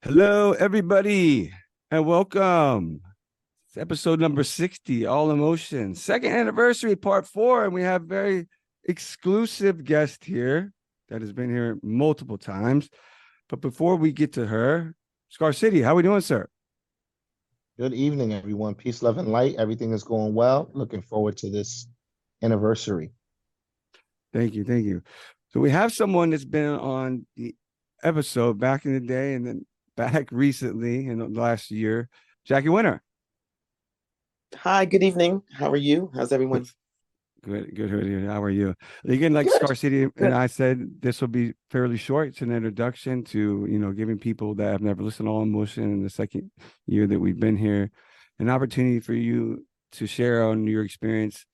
Hello, everybody, and welcome. It's episode number 60, All Emotion, second anniversary, part four. And we have very exclusive guest here that has been here multiple times. But before we get to her, Scarcity, how we doing, sir? Good evening, everyone. Peace, love, and light. Everything is going well. Looking forward to this anniversary. Thank you, thank you. So we have someone that's been on the episode back in the day and then back recently in the last year, Jackie Winter. Hi, good evening. How are you? How's everyone? Good, good. How are you? Again, like Good, Scar City and good. I said, this will be fairly short. It's an introduction to, giving people that have never listened to All Emotion in the second year that we've been here, an opportunity for you to share on your experience,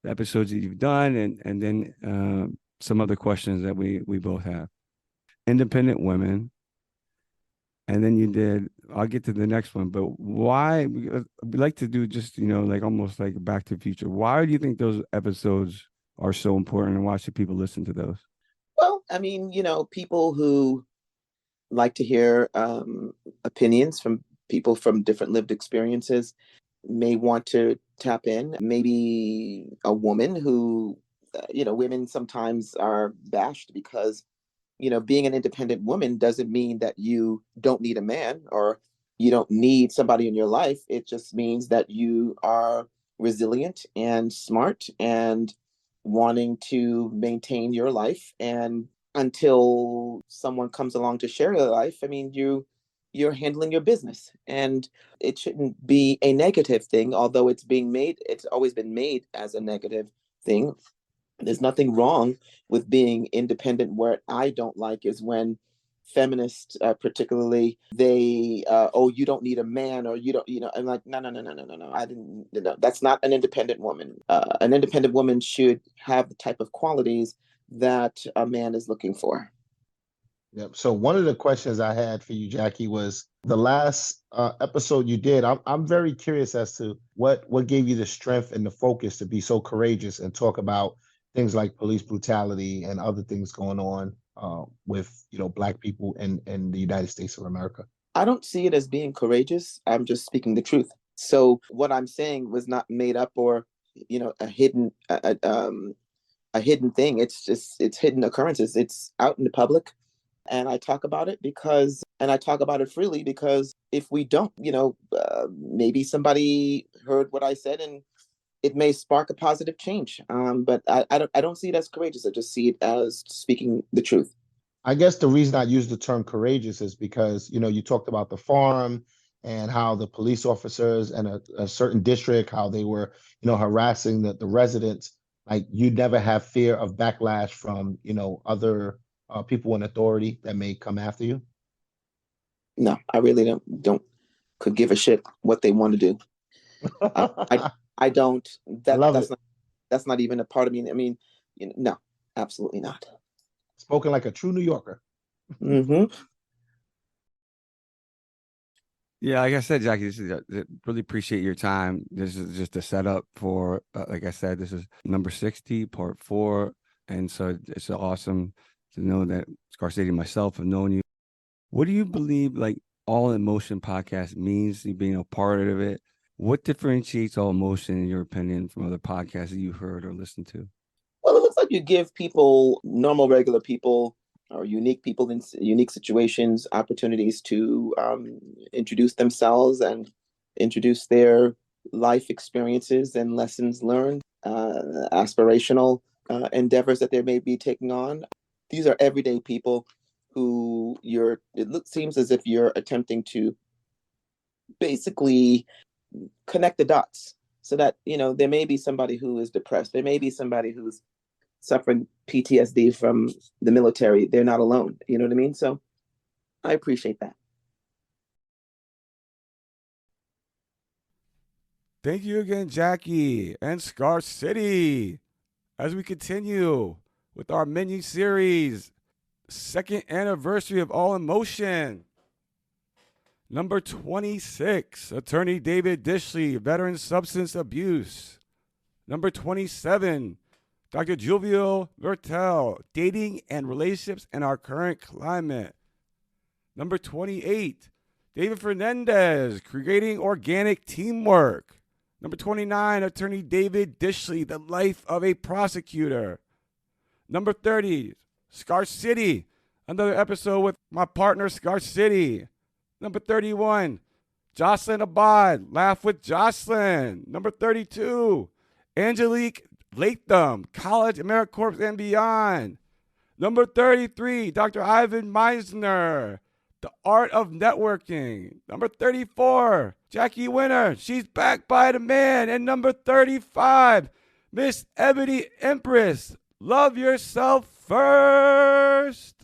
the episodes that you've done, and then some other questions that we both have. Independent women, and then you did. I'll get to the next one, but why? We like to do just like almost like Back to the Future. Why do you think those episodes are so important, and why should people listen to those? Well, I mean, people who like to hear opinions from people from different lived experiences may want to tap in. Maybe a woman who, women sometimes are bashed because, being an independent woman doesn't mean that you don't need a man or you don't need somebody in your life. It just means that you are resilient and smart and wanting to maintain your life. And until someone comes along to share your life, I mean, you're handling your business, and it shouldn't be a negative thing, although it's always been made as a negative thing. There's nothing wrong with being independent. What I don't like is when feminists, particularly, they, oh, you don't need a man, or you don't, I'm like, no, no, no, no, no, no, no. I didn't, no, that's not an independent woman. An independent woman should have the type of qualities that a man is looking for. Yep. So one of the questions I had for you, Jackie, was the last episode you did. I'm very curious as to what gave you the strength and the focus to be so courageous and talk about things like police brutality and other things going on with Black people in the United States of America. I don't see it as being courageous. I'm just speaking the truth. So what I'm saying was not made up or, a hidden thing. It's hidden occurrences. It's out in the public, and I talk about it and I talk about it freely because if we don't, maybe somebody heard what I said and it may spark a positive change. But I don't see it as courageous. I just see it as speaking the truth. I guess the reason I use the term courageous is because, you talked about the farm and how the police officers in a certain district, how they were, harassing the residents. Like you never have fear of backlash from, other people in authority that may come after you. No, I really don't could give a shit what they want to do. I don't. I love That's it. not even a part of me. I mean, no, absolutely not. Spoken like a true New Yorker. Hmm. Yeah, like I said, Jackie, this is really appreciate your time. This is just a setup for, like I said, this is number 60, part four, and so it's awesome to know that Scarcity and myself have known you. What do you believe, like All Emotion podcast means? You being a part of it. What differentiates All Emotion, in your opinion, from other podcasts that you've heard or listened to? Well, it looks like you give people, normal, regular people, or unique people in unique situations, opportunities to introduce themselves and introduce their life experiences and lessons learned, aspirational endeavors that they may be taking on. These are everyday people who seems as if you're attempting to basically connect the dots so that there may be somebody who is depressed, there may be somebody who's suffering PTSD from the military. They're not alone. You know what I mean? So I appreciate that. Thank you again, Jackie and Scar City. As we continue with our mini series, second anniversary of All Emotion. Number 26, Attorney David Dishley, veteran substance abuse. Number 27, Dr. Julio Vertel, dating and relationships in our current climate. Number 28, David Fernandez, creating organic teamwork. Number 29, attorney David Dishley, the life of a prosecutor. Number 30, Scarcity, another episode with my partner Scarcity. Number 31, Jocelyn Abad, Laugh with Jocelyn. Number 32, Angelique Latham, College, AmeriCorps, and Beyond. Number 33, Dr. Ivan Meisner, The Art of Networking. Number 34, Jackie Winter, She's Back by the Man. And number 35, Miss Ebony Empress, Love Yourself First.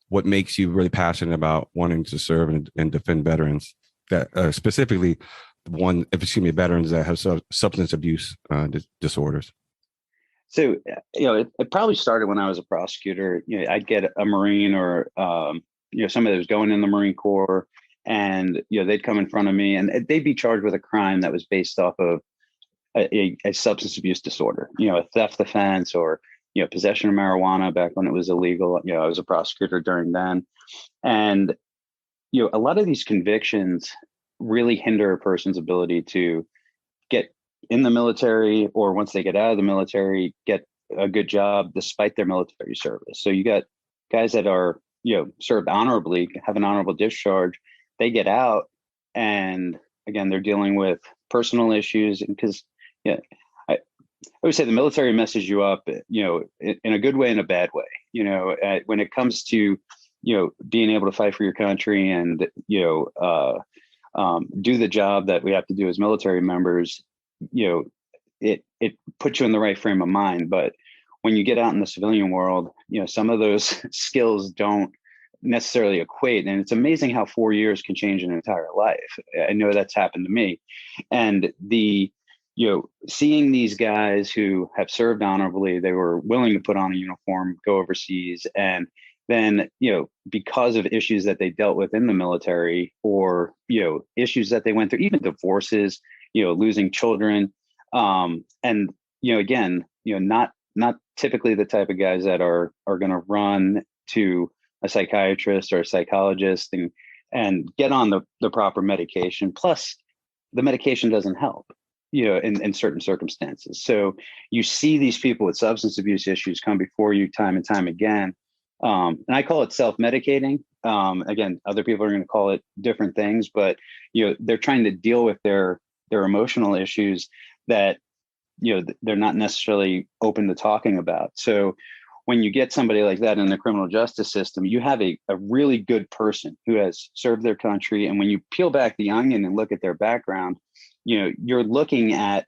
What makes you really passionate about wanting to serve and defend veterans, that specifically veterans that have substance abuse disorders? So, it probably started when I was a prosecutor. I'd get a Marine or, somebody that was going in the Marine Corps, and, they'd come in front of me and they'd be charged with a crime that was based off of a substance abuse disorder, a theft offense or, possession of marijuana back when it was illegal. I was a prosecutor during then. And, a lot of these convictions really hinder a person's ability to get in the military, or once they get out of the military, get a good job despite their military service. So you got guys that are, served honorably, have an honorable discharge. They get out, and again, they're dealing with personal issues. And because, I would say the military messes you up, in a good way and a bad way. When it comes to, being able to fight for your country and, do the job that we have to do as military members, it puts you in the right frame of mind. But when you get out in the civilian world, some of those skills don't necessarily equate. And it's amazing how 4 years can change an entire life. I know that's happened to me. And seeing these guys who have served honorably, they were willing to put on a uniform, go overseas, and then, because of issues that they dealt with in the military, or, issues that they went through, even divorces, losing children. And, again, not typically the type of guys that are going to run to a psychiatrist or a psychologist and get on the proper medication. Plus, the medication doesn't help, in certain circumstances. So you see these people with substance abuse issues come before you time and time again. And I call it self-medicating. Again, other people are going to call it different things, but, they're trying to deal with their emotional issues that, they're not necessarily open to talking about. So when you get somebody like that in the criminal justice system, you have a really good person who has served their country. And when you peel back the onion and look at their background, you're looking at,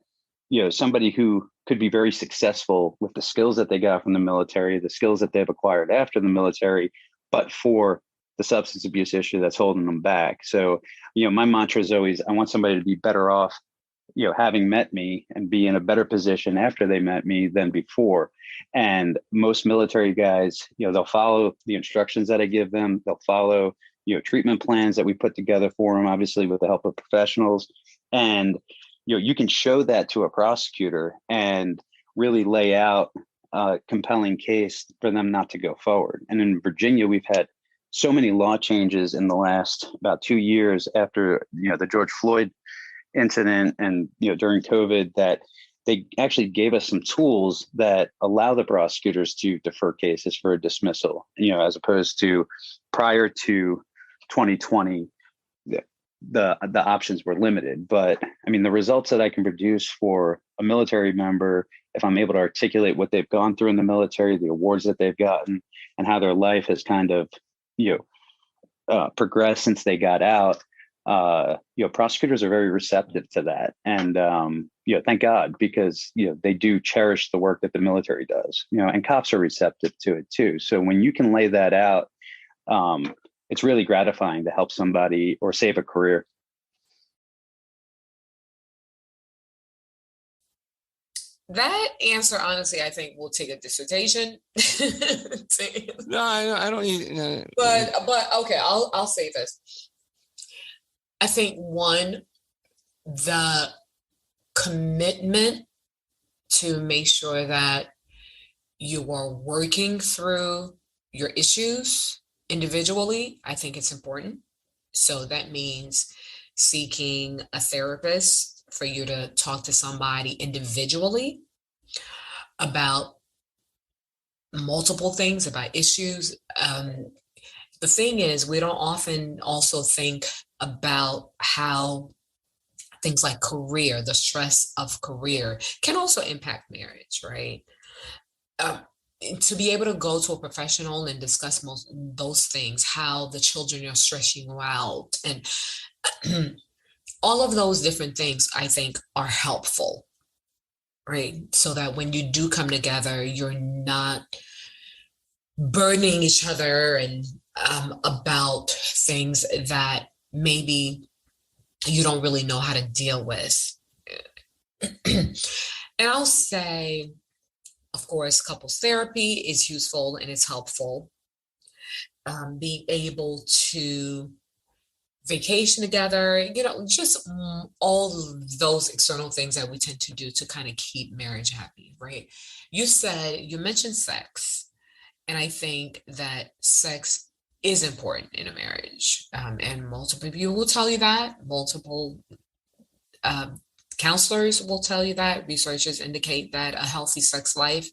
somebody who could be very successful with the skills that they got from the military, the skills that they've acquired after the military, but for the substance abuse issue that's holding them back. So, my mantra is always, I want somebody to be better off, having met me, and be in a better position after they met me than before. And most military guys, they'll follow the instructions that I give them. They'll follow, treatment plans that we put together for them, obviously with the help of professionals. And, you can show that to a prosecutor and really lay out a compelling case for them not to go forward. And in Virginia, we've had so many law changes in the last about 2 years after, the George Floyd incident and, during COVID, that they actually gave us some tools that allow the prosecutors to defer cases for a dismissal, as opposed to prior to 2020, the options were limited. But I mean, the results that I can produce for a military member, if I'm able to articulate what they've gone through in the military, the awards that they've gotten, and how their life has kind of, progressed since they got out, prosecutors are very receptive to that. And, thank God, because, they do cherish the work that the military does, and cops are receptive to it too. So when you can lay that out, it's really gratifying to help somebody or save a career. That answer, honestly, I think will take a dissertation. No, I don't need. But okay, I'll say this. I think one, the commitment to make sure that you are working through your issues individually, I think it's important. So that means seeking a therapist for you to talk to somebody individually about multiple things, about issues. The thing is, we don't often also think about how things like career, the stress of career can also impact marriage, right? Um, to be able to go to a professional and discuss most those things, how the children are stressing you out, and all of those different things, I think, are helpful, right? So that when you do come together, you're not burdening each other and about things that maybe you don't really know how to deal with. And I'll say, of course, couples therapy is useful and it's helpful. Being able to vacation together, just all of those external things that we tend to do to kind of keep marriage happy, right? You mentioned sex, and I think that sex is important in a marriage. And multiple people will tell you that, multiple counselors will tell you that, researchers indicate that a healthy sex life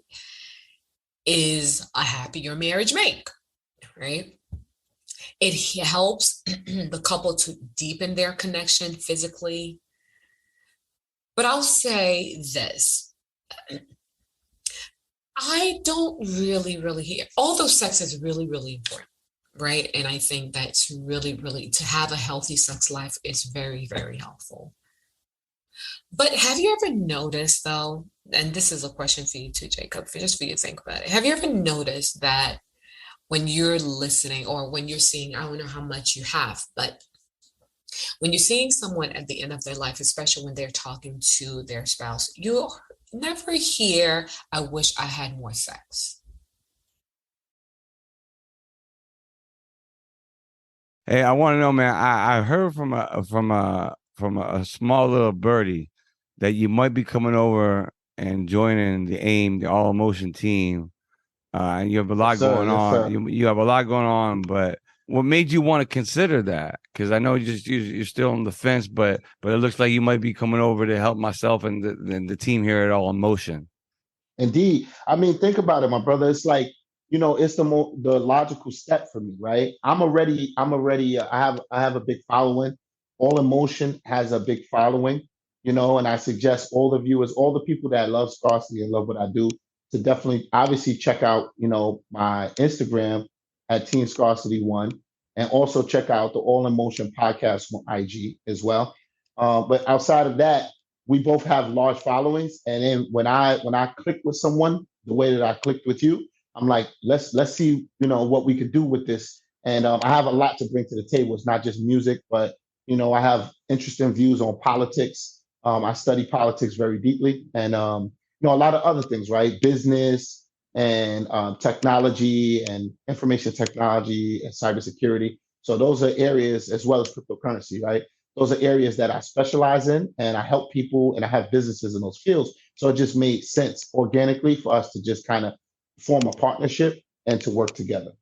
is a happier marriage make, right? It helps the couple to deepen their connection physically. But I'll say this. I don't really hear, although sex is really important, right? And I think that's really, to have a healthy sex life is very helpful. But have you ever noticed, though, and this is a question for you too, Jacob, just for you to think about it. Have you ever noticed that when you're listening or when you're seeing, I don't know how much you have, but when you're seeing someone at the end of their life, especially when they're talking to their spouse, you never hear, I wish I had more sex. Hey, I want to know, man. I heard from a small little birdie that you might be coming over and joining the AIM, the All Emotion team. And you have a Yes, lot sir. going Yes, on. sir. You have a lot going on, but what made you want to consider that? Because I know you're still on the fence, but it looks like you might be coming over to help myself and the team here at All Emotion. Indeed. I mean, think about it, my brother. It's like, it's the logical step for me, right? I have a big following. All Emotion has a big following, and I suggest all the viewers, all the people that love scarcity and love what I do, to definitely obviously check out, my Instagram at Team Scarcity One, and also check out the All Emotion podcast on IG as well. But outside of that, we both have large followings, and then when I click with someone the way that I clicked with you, I'm like, let's see, what we could do with this. And I have a lot to bring to the table. It's not just music, but I have interesting views on politics. I study politics very deeply, and a lot of other things, right? Business and technology and information technology and cybersecurity. So those are areas, as well as cryptocurrency, right? Those are areas that I specialize in, and I help people, and I have businesses in those fields. So it just made sense organically for us to just kind of form a partnership and to work together.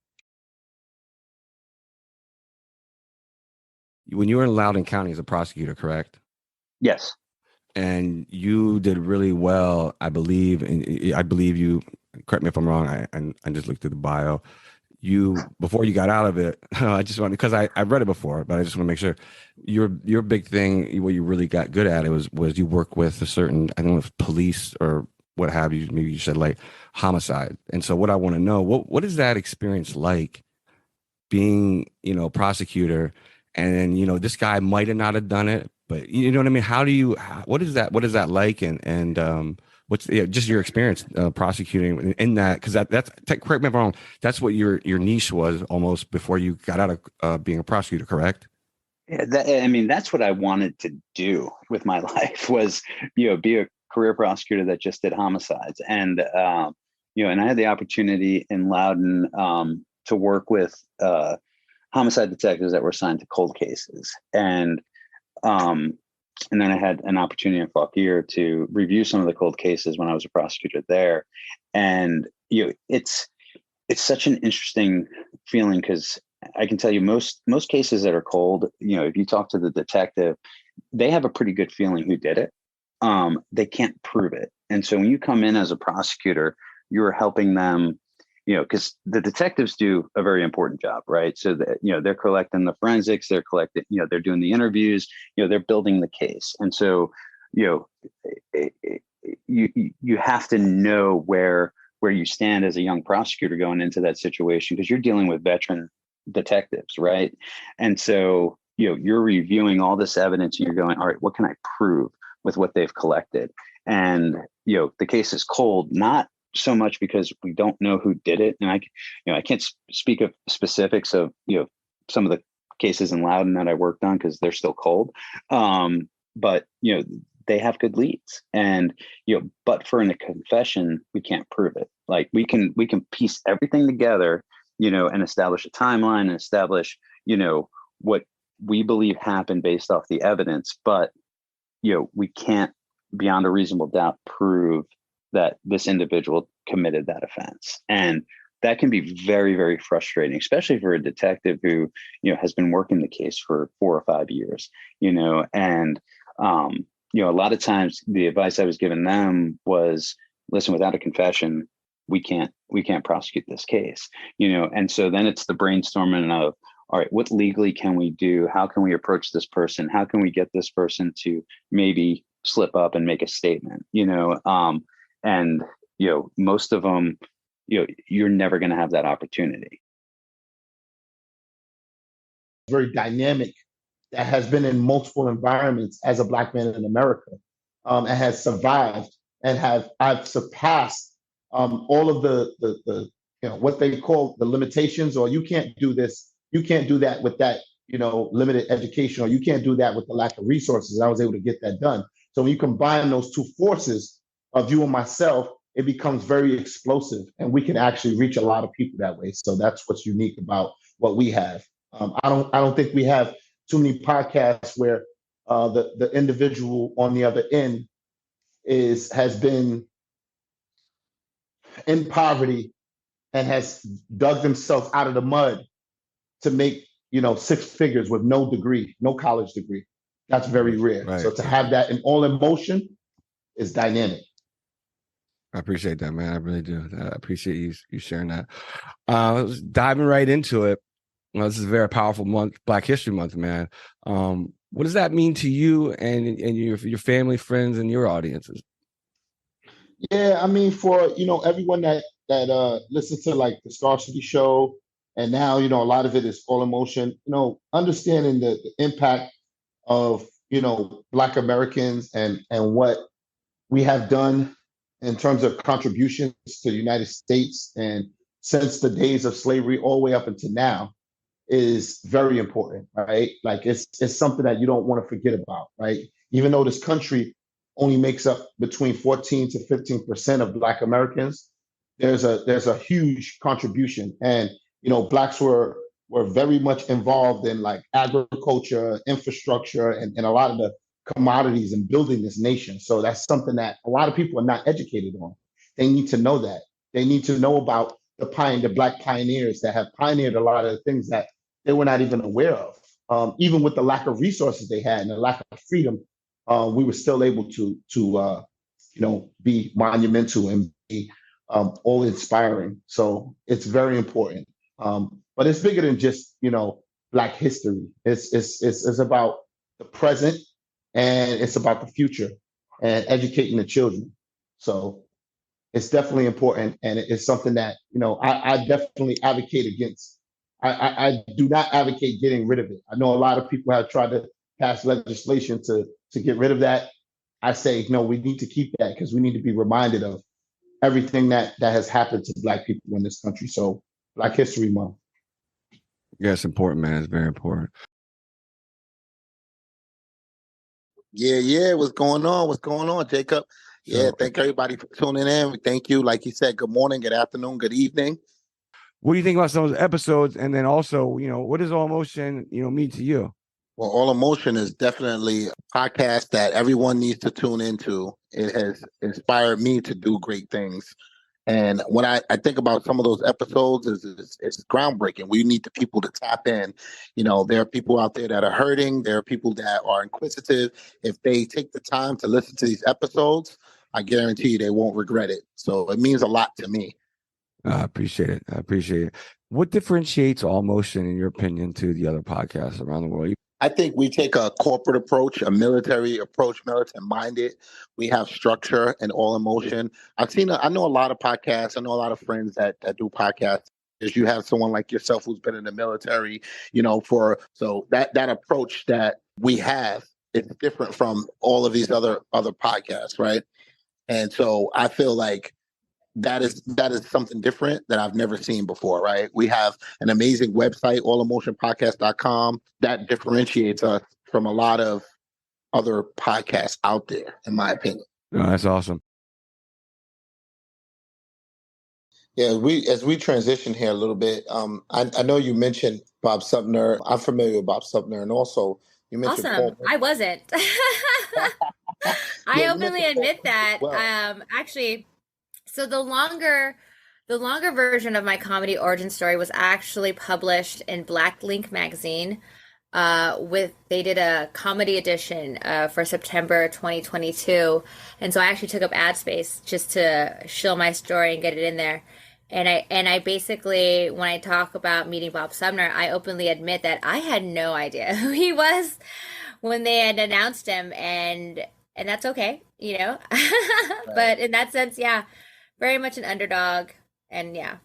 When you were in Loudoun County as a prosecutor, correct? Yes. And you did really well, I believe. And I believe you. Correct me if I'm wrong. I just looked at the bio. Before you got out of it, I just wanted, because I've read it before, but I just want to make sure your big thing, what you really got good at it was you work with a certain, I don't know if police or what have you. Maybe you said like homicide. And so what I want to know, what is that experience like, being prosecutor, and then this guy might have not have done it, but you know what I mean? What is that like, and what's just your experience prosecuting in that, because that's correct me if I'm wrong, that's what your niche was almost before you got out of being a prosecutor, correct? Yeah, that's what I wanted to do with my life, was be a career prosecutor that just did homicides. And and I had the opportunity in Loudoun to work with homicide detectives that were assigned to cold cases, and then I had an opportunity in Fauquier to review some of the cold cases when I was a prosecutor there. And it's such an interesting feeling, because I can tell you most cases that are cold, if you talk to the detective, they have a pretty good feeling who did it. They can't prove it. And so when you come in as a prosecutor, you're helping them, because the detectives do a very important job, right? So that, they're collecting the forensics, they're collecting, they're doing the interviews, they're building the case. And so, you have to know where you stand as a young prosecutor going into that situation, because you're dealing with veteran detectives, right? And so, you're reviewing all this evidence and you're going, all right, what can I prove with what they've collected? And, the case is cold, not so much because we don't know who did it. And I can't speak of specifics of, some of the cases in Loudoun that I worked on, because they're still cold. But, they have good leads, and, but for a confession, we can't prove it. Like we can piece everything together, and establish a timeline and establish, what we believe happened based off the evidence. But, we can't beyond a reasonable doubt prove that this individual committed that offense. And that can be very, very frustrating, especially for a detective who, has been working the case for 4 or 5 years, and, a lot of times the advice I was giving them was, listen, without a confession, we can't prosecute this case, and so then it's the brainstorming of, all right, what legally can we do? How can we approach this person? How can we get this person to maybe slip up and make a statement, and, most of them, you're never going to have that opportunity. Very dynamic, that has been in multiple environments as a Black man in America, and has survived, and I've surpassed all of the what they call the limitations, or you can't do this, you can't do that with that limited education, or you can't do that with the lack of resources. I was able to get that done. So when you combine those two forces of you and myself, it becomes very explosive, and we can actually reach a lot of people that way. So that's what's unique about what we have. I don't think we have too many podcasts where the individual on the other end has been in poverty and has dug themselves out of the mud to make 6 figures with no degree, no college degree. That's very rare. Right. So to have that in all emotion is dynamic. I appreciate that, man. I really do. I appreciate you sharing that. Diving right into it. This is a very powerful month, Black History Month, man. What does that mean to you and your family, friends, and your audiences? Yeah, I mean, for everyone that listens to like the Scarcity show, and now a lot of it is all emotion. Understanding the impact of Black Americans and what we have done in terms of contributions to the United States, and since the days of slavery all the way up until now, is very important, right? Like it's something that you don't want to forget about, right? Even though this country only makes up between 14 to 15% of Black Americans, there's a huge contribution, and Blacks were very much involved in like agriculture, infrastructure, and a lot of the commodities and building this nation. So that's something that a lot of people are not educated on. They need to know that. They need to know about the Black pioneers that have pioneered a lot of the things that they were not even aware of. Even with the lack of resources they had and the lack of freedom, we were still able to be monumental and be all inspiring. So it's very important. But it's bigger than just Black history. It's about the present, and it's about the future, and educating the children. So it's definitely important, and it's something that I definitely advocate against. I do not advocate getting rid of it. I know a lot of people have tried to pass legislation to get rid of that. I say no, we need to keep that, because we need to be reminded of everything that has happened to Black people in this country. So Black History Month. Yeah, it's important, man. It's very important. Yeah. What's going on, Jacob? Yeah, thank everybody for tuning in. Thank you. Like you said, good morning, good afternoon, good evening. What do you think about some of those episodes? And then also, what does All Emotion, mean to you? Well, All Emotion is definitely a podcast that everyone needs to tune into. It has inspired me to do great things. And when I think about some of those episodes, it's groundbreaking. We need the people to tap in. There are people out there that are hurting. There are people that are inquisitive. If they take the time to listen to these episodes, I guarantee you they won't regret it. So it means a lot to me. I appreciate it. I appreciate it. What differentiates All Motion, in your opinion, to the other podcasts around the world? I think we take a corporate approach, a military approach, militant minded. We have structure and All Emotion. I know a lot of podcasts. I know a lot of friends that do podcasts. Is you have someone like yourself who's been in the military, so that approach that we have is different from all of these other podcasts, right? And so I feel like that is something different that I've never seen before, right? We have an amazing website, allemotionpodcast.com, that differentiates us from a lot of other podcasts out there, in my opinion. No, that's awesome. Yeah, as we transition here a little bit, I know you mentioned Bob Sumner. I'm familiar with Bob Sumner, and also you mentioned Awesome. Paul. I wasn't. I Yeah, you openly mentioned Paul admit that. as well. Actually, so the longer version of my comedy origin story was actually published in Black Link magazine. They did a comedy edition for September 2022, and so I actually took up ad space just to show my story and get it in there. And I basically, when I talk about meeting Bob Sumner, I openly admit that I had no idea who he was when they had announced him, and that's okay, you know. But in that sense, yeah, very much an underdog, and yeah.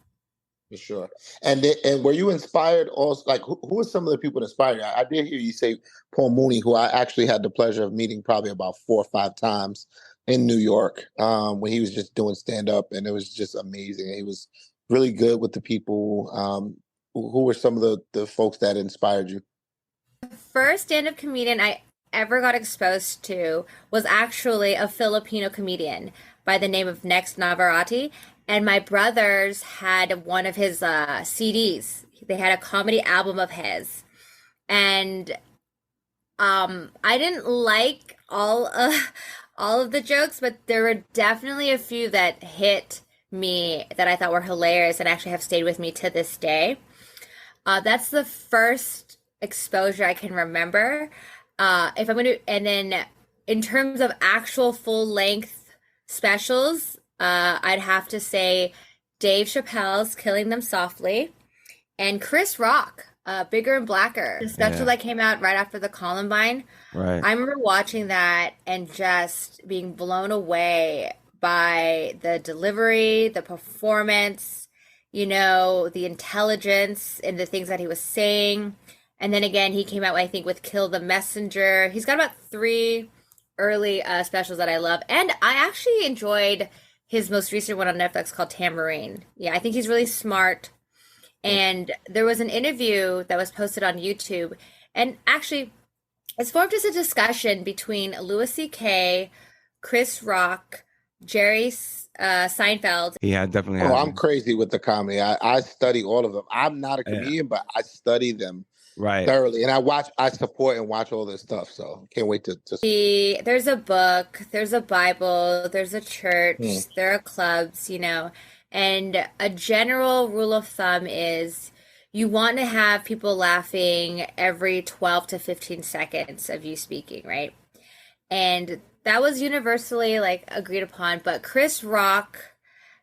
For sure. And were you inspired also? Like, who are some of the people that inspired you? I did hear you say Paul Mooney, who I actually had the pleasure of meeting probably about 4 or 5 times in New York when he was just doing stand up, and it was just amazing. He was really good with the people. Who were some of the folks that inspired you? First stand-up comedian I ever got exposed to was actually a Filipino comedian by the name of Next Navarrete, and my brothers had one of his CDs. They had a comedy album of his, and I didn't like all of the jokes, but there were definitely a few that hit me that I thought were hilarious and actually have stayed with me to this day. That's the first exposure I can remember. If I'm gonna, and then in terms of actual full length specials, I'd have to say Dave Chappelle's Killing Them Softly and Chris Rock, Bigger and Blacker, the special that came out right after the Columbine. Right. I remember watching that and just being blown away by the delivery, the performance, the intelligence and the things that he was saying. And then again, he came out, I think, with Kill the Messenger. He's got about 3 early specials that I love. And I actually enjoyed his most recent one on Netflix called Tamarine. Yeah, I think he's really smart. And there was an interview that was posted on YouTube. And actually, it's formed as a discussion between Louis C.K., Chris Rock, Jerry Seinfeld. Yeah, definitely. Oh, I'm crazy with the comedy. I study all of them. I'm not a comedian, but I study them thoroughly, and I support and watch all this stuff. So can't wait to. There's a book, there's a Bible, there's a church, there are clubs, and a general rule of thumb is you want to have people laughing every 12 to 15 seconds of you speaking, right? And that was universally agreed upon, but Chris Rock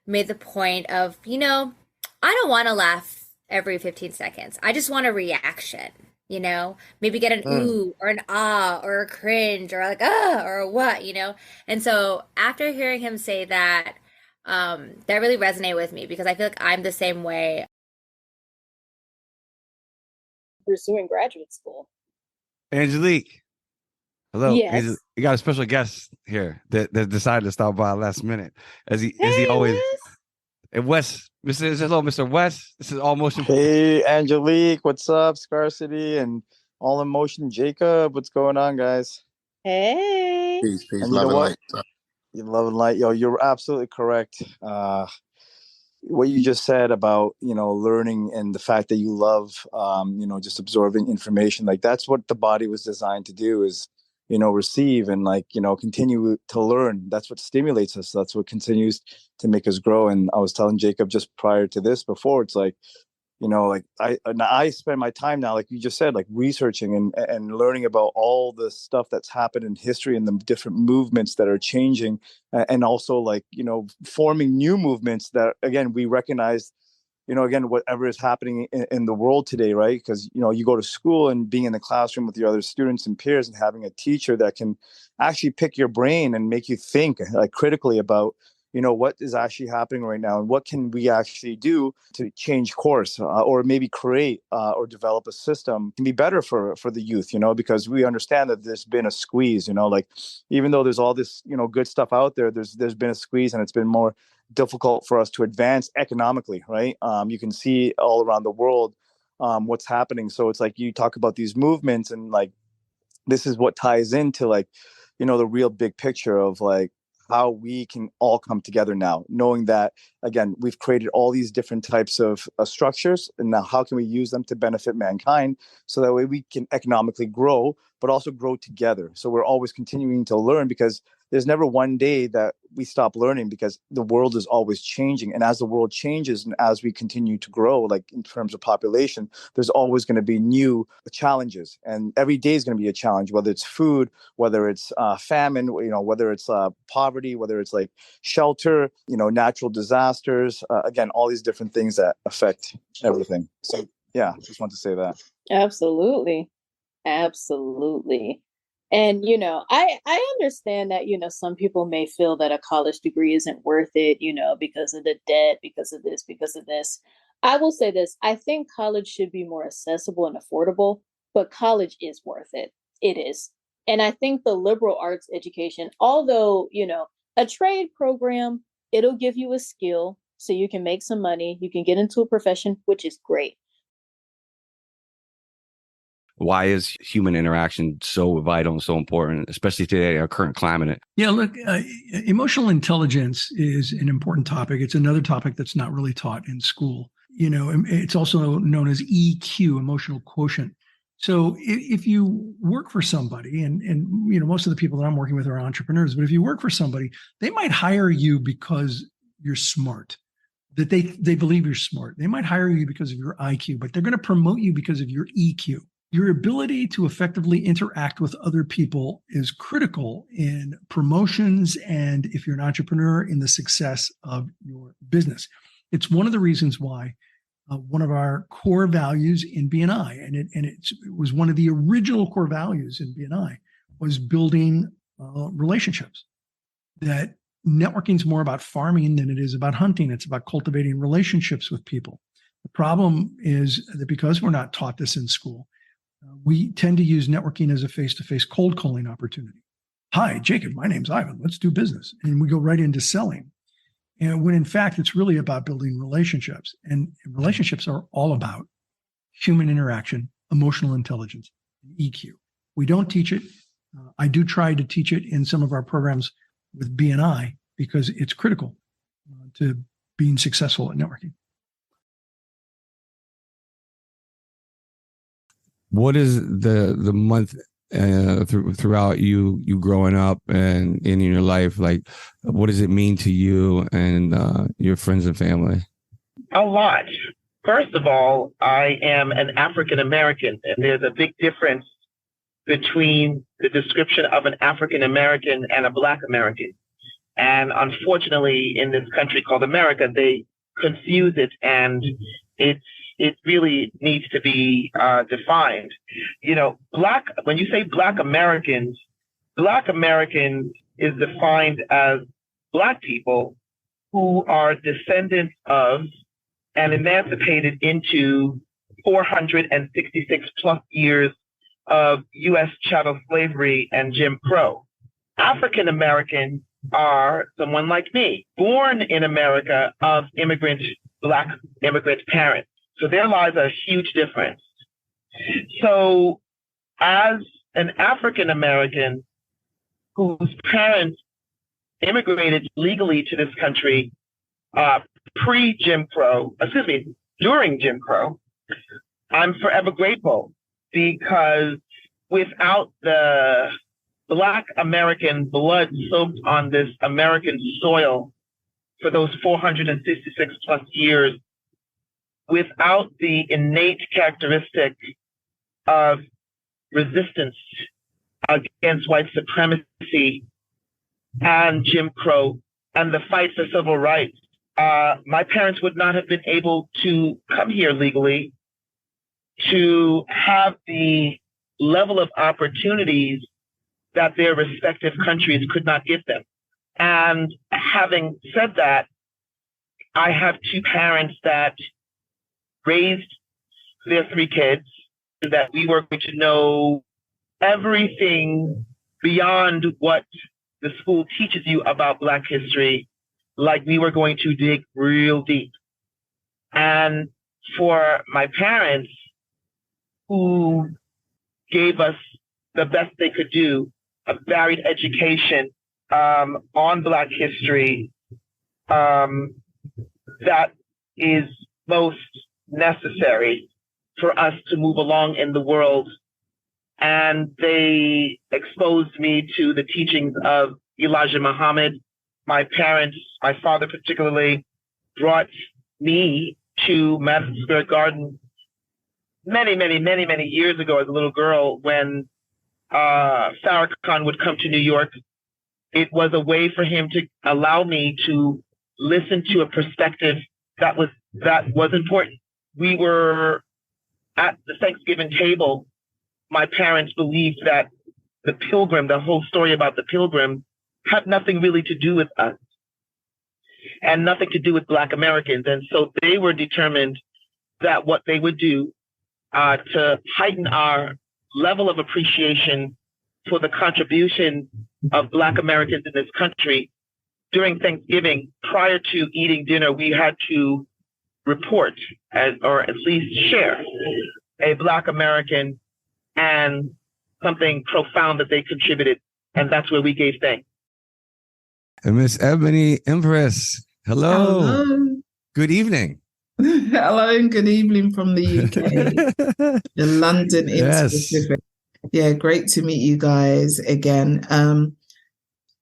made the point of, I don't want to laugh every 15 seconds. I just want a reaction, maybe get an ooh or an ah or a cringe or or a what, And so after hearing him say that, that really resonated with me because I feel like I'm the same way. Pursuing graduate school. Angelique. Hello. Yes. You got a special guest here that decided to stop by last minute. As he always Wes. And Wes, hello, Mr. Wes. This is All Motion. Hey, Angelique, what's up? Scarcity and All in Motion. Jacob, what's going on, guys? Hey. Peace, And love you know and what? light. You love and light. Yo, you're absolutely correct. What you just said about, learning and the fact that you love, just absorbing information. Like that's what the body was designed to do is, receive and continue to learn. That's what stimulates us. That's what continues to make us grow. And I was telling Jacob just prior to this before, it's like, I spend my time now, like you just said, like researching and learning about all the stuff that's happened in history and the different movements that are changing, and also forming new movements that, again, we recognize, again, whatever is happening in the world today, right? Because, you go to school and being in the classroom with your other students and peers and having a teacher that can actually pick your brain and make you think like critically about, what is actually happening right now and what can we actually do to change course or maybe create or develop a system can be better for the youth, because we understand that there's been a squeeze, like even though there's all this, good stuff out there, there's been a squeeze and it's been more difficult for us to advance economically, right? You can see all around the world what's happening. So it's like you talk about these movements and like this is what ties into the real big picture of like how we can all come together now, knowing that, again, we've created all these different types of structures, and now how can we use them to benefit mankind so that way we can economically grow, but also grow together. So we're always continuing to learn, because there's never one day that we stop learning, because the world is always changing. And as the world changes and as we continue to grow, like in terms of population, there's always going to be new challenges. And every day is going to be a challenge, whether it's food, whether it's famine, whether it's poverty, whether it's like shelter, natural disasters, again, all these different things that affect everything. So yeah, just want to say that. Absolutely. Absolutely. And, I understand that, some people may feel that a college degree isn't worth it, because of the debt, because of this, because of this. I will say this. I think college should be more accessible and affordable, but college is worth it. It is. And I think the liberal arts education, although, a trade program, it'll give you a skill so you can make some money, you can get into a profession, which is great. Why is human interaction so vital and so important, especially today, our current climate? Yeah, look, emotional intelligence is an important topic. It's another topic that's not really taught in school. It's also known as EQ, emotional quotient. So if you work for somebody, and most of the people that I'm working with are entrepreneurs, but if you work for somebody, they might hire you because you're smart, that they believe you're smart. They might hire you because of your IQ, but they're going to promote you because of your EQ. Your ability to effectively interact with other people is critical in promotions and, if you're an entrepreneur, in the success of your business. It's one of the reasons why one of our core values in BNI, and it was one of the original core values in BNI, was building relationships. That networking is more about farming than it is about hunting. It's about cultivating relationships with people. The problem is that because we're not taught this in school, we tend to use networking as a face-to-face cold calling opportunity. Hi, Jacob, my name's Ivan. Let's do business. And we go right into selling. And when in fact, it's really about building relationships. And relationships are all about human interaction, emotional intelligence, and EQ. We don't teach it. I do try to teach it in some of our programs with BNI because it's critical to being successful at networking. What is the month throughout you growing up and in your life, like what does it mean to you and your friends and family? A lot. First of all, I am an African American, and there's a big difference between the description of an African American and a Black American. And unfortunately, in this country called America, they confuse it, and it really needs to be defined. When you say Black Americans is defined as Black people who are descendants of and emancipated into 466 plus years of U.S. chattel slavery and Jim Crow. African Americans are someone like me, born in America of Black immigrant parents. So there lies a huge difference. So as an African American whose parents immigrated legally to this country during Jim Crow, I'm forever grateful, because without the Black American blood soaked on this American soil for those 466 plus years without the innate characteristic of resistance against white supremacy and Jim Crow and the fight for civil rights. My parents would not have been able to come here legally to have the level of opportunities that their respective countries could not give them. And having said that, I have two parents that raised their three kids, that we were going to know everything beyond what the school teaches you about Black history, like we were going to dig real deep. And for my parents, who gave us the best they could do, a varied education on Black history, that is most necessary for us to move along in the world. And they exposed me to the teachings of Elijah Muhammad. My parents, my father particularly, brought me to Madison Square Garden many years ago as a little girl when Farrakhan would come to New York. It was a way for him to allow me to listen to a perspective that was important. We were at the Thanksgiving table. My parents believed that the Pilgrim, the whole story about the Pilgrim, had nothing really to do with us and nothing to do with Black Americans. And so they were determined that what they would do to heighten our level of appreciation for the contribution of Black Americans in this country, during Thanksgiving, prior to eating dinner, we had to report or at least share a Black American and something profound that they contributed. And that's where we gave thanks. And Miss Ebony Empress, hello. Hello. Good evening. Hello and good evening from the UK, the London in specific. Yeah, great to meet you guys again.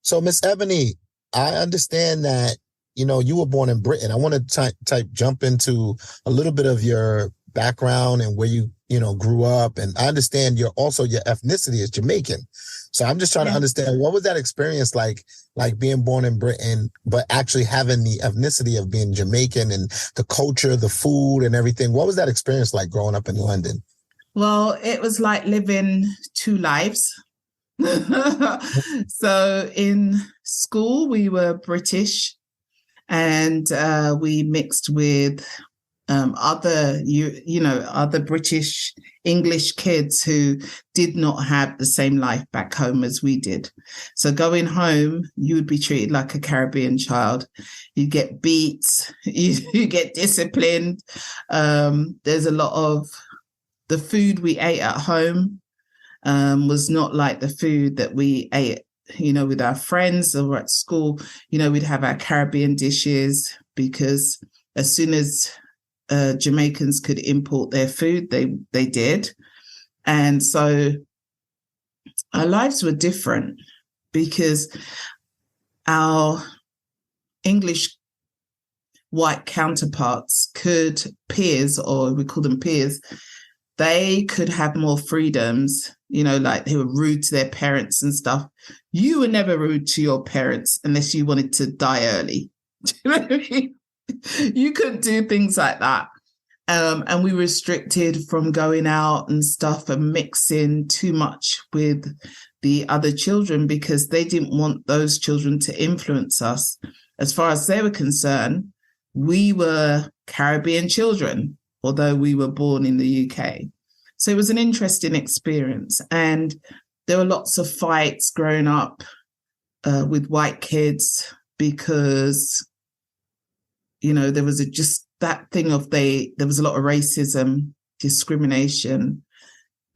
So Miss Ebony, I understand that, you were born in Britain. I want to jump into a little bit of your background and where you grew up. And I understand your ethnicity is Jamaican. So I'm just trying to understand, what was that experience like being born in Britain, but actually having the ethnicity of being Jamaican and the culture, the food and everything. What was that experience like growing up in London? Well, it was like living two lives. So in school, we were British and we mixed with other British English kids who did not have the same life back home as we did. So going home, you would be treated like a Caribbean child. You get beat, you get disciplined. There's a lot of the food we ate at home was not like the food that we ate, with our friends or at school. We'd have our Caribbean dishes because as soon as Jamaicans could import their food, they did. And so our lives were different because our English white counterparts peers, or we call them peers, they could have more freedoms, like they were rude to their parents and stuff. You were never rude to your parents unless you wanted to die early. Do you know what I mean? You couldn't do things like that. And we were restricted from going out and stuff and mixing too much with the other children because they didn't want those children to influence us. As far as they were concerned, we were Caribbean children, although we were born in the UK. So it was an interesting experience. And there were lots of fights growing up with white kids because there was just that thing of there was a lot of racism, discrimination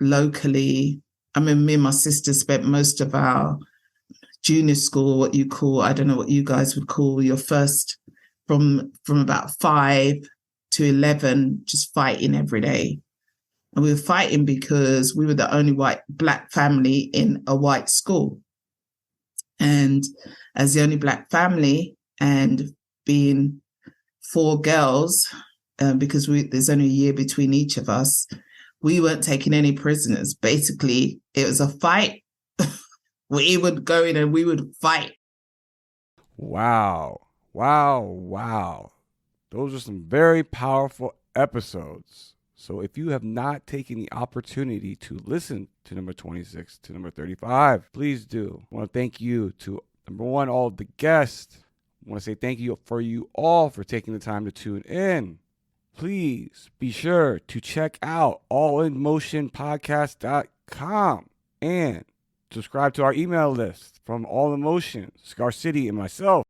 locally. I mean, me and my sister spent most of our junior school, I don't know what you guys would call your first, from about 5 to 11, just fighting every day. And we were fighting because we were the only black family in a white school. And as the only black family and being 4 girls, because there's only a year between each of us, we weren't taking any prisoners. Basically, it was a fight. We would go in and we would fight. Wow. Wow. Wow. Those are some very powerful episodes. So if you have not taken the opportunity to listen to number 26 to number 35, please do. I want to thank you to, number one, all of the guests. I want to say thank you for you all for taking the time to tune in. Please be sure to check out allinmotionpodcast.com and subscribe to our email list from All in Motion, Scarcity, and myself.